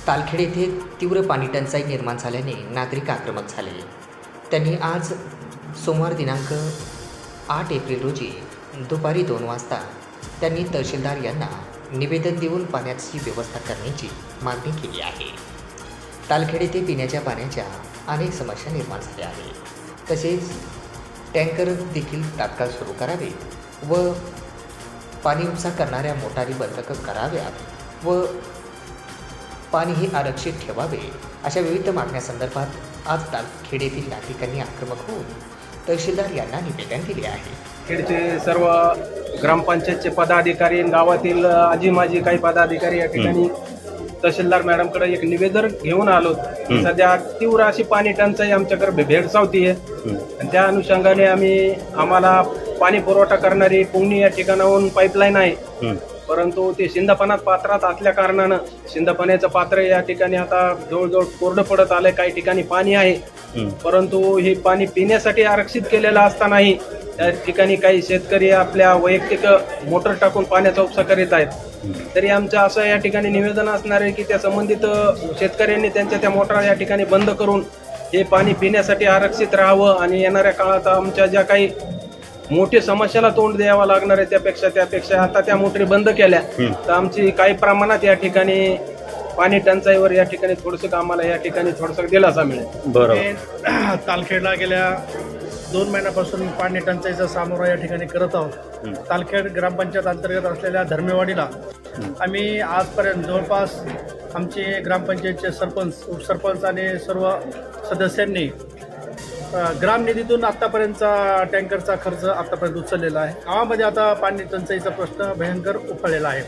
तालखेड येथे तीव्र पाणी टंचाई निर्माण झाल्याने नागरिक आक्रमक झाले. त्यांनी आज सोमवार दिनांक 8 एप्रिल रोजी दुपारी 2 वाजता त्यांनी तहसीलदार यांना निवेदन देऊन पाण्याची व्यवस्था करण्याची मागणी केली आहे. तालखेड येथे पिण्याच्या पाण्याच्या अनेक समस्या निर्माण झाल्या आहेत. तसेच टँकर देखील तात्काळ सुरू करावेत व पाणी उपसा करणाऱ्या मोटारी बंद कराव्यात व पाणी हे आरक्षित ठेवावे अशा विविध मागण्यासंदर्भात आज तालखेड येथील नागरिकांनी आक्रमक होऊन तहसीलदार यांना निवेदन दिले आहे. खेडचे सर्व ग्रामपंचायतचे पदाधिकारी, गावातील आजी माजी काही पदाधिकारी या ठिकाणी तहसीलदार मॅडमकडे एक निवेदन घेऊन आलो. सध्या तीव्र अशी पाणी टंचाई आमच्याकडे भेडसावती आहे आणि त्या अनुषंगाने आम्हाला पाणी पुरवठा करणारी पुंगणी या ठिकाणाहून पाईपलाईन आहे, परंतु ते शिंदफणा पात्रात असल्या कारणानं शिंदफण्याचं पात्र या ठिकाणी आता जवळजवळ कोरडं पडत आलंय. काही ठिकाणी पाणी आहे, परंतु हे पाणी पिण्यासाठी आरक्षित केलेलं असतानाही त्या ठिकाणी काही शेतकरी आपल्या वैयक्तिक मोटर टाकून पाण्याचा उपसा करीत आहेत. तरी आमचं असं या ठिकाणी निवेदन असणार आहे की त्या संबंधित शेतकऱ्यांनी त्यांच्या त्या मोटार या ठिकाणी बंद करून हे पाणी पिण्यासाठी आरक्षित राहावं आणि येणाऱ्या काळात आमच्या ज्या काही मोठी समस्याला तोंड द्यावं लागणार आहे त्यापेक्षा आता त्या मोटरी बंद केल्या तर आमची काही प्रमाणात या ठिकाणी पाणी टंचाईवर या ठिकाणी थोडंसं आम्हाला या ठिकाणी थोडासा दिलासा मिळेल. बरोबर. तालखेडला गेल्या 2 महिन्यापासून पाणी टंचाईचा सामोरा या ठिकाणी करत आहोत. तालखेड ग्रामपंचायत अंतर्गत असलेल्या धर्मेवाडीला आम्ही आजपर्यंत जवळपास आमचे ग्रामपंचायतचे सरपंच, उपसरपंच आणि सर्व सदस्यांनी ग्रामनिधीतून आत्तापर्यंतचा टँकरचा खर्च आत्तापर्यंत उचललेला आहे. गावामध्ये आता पाणी टंचाईचा प्रश्न भयंकर उफाळलेला आहे.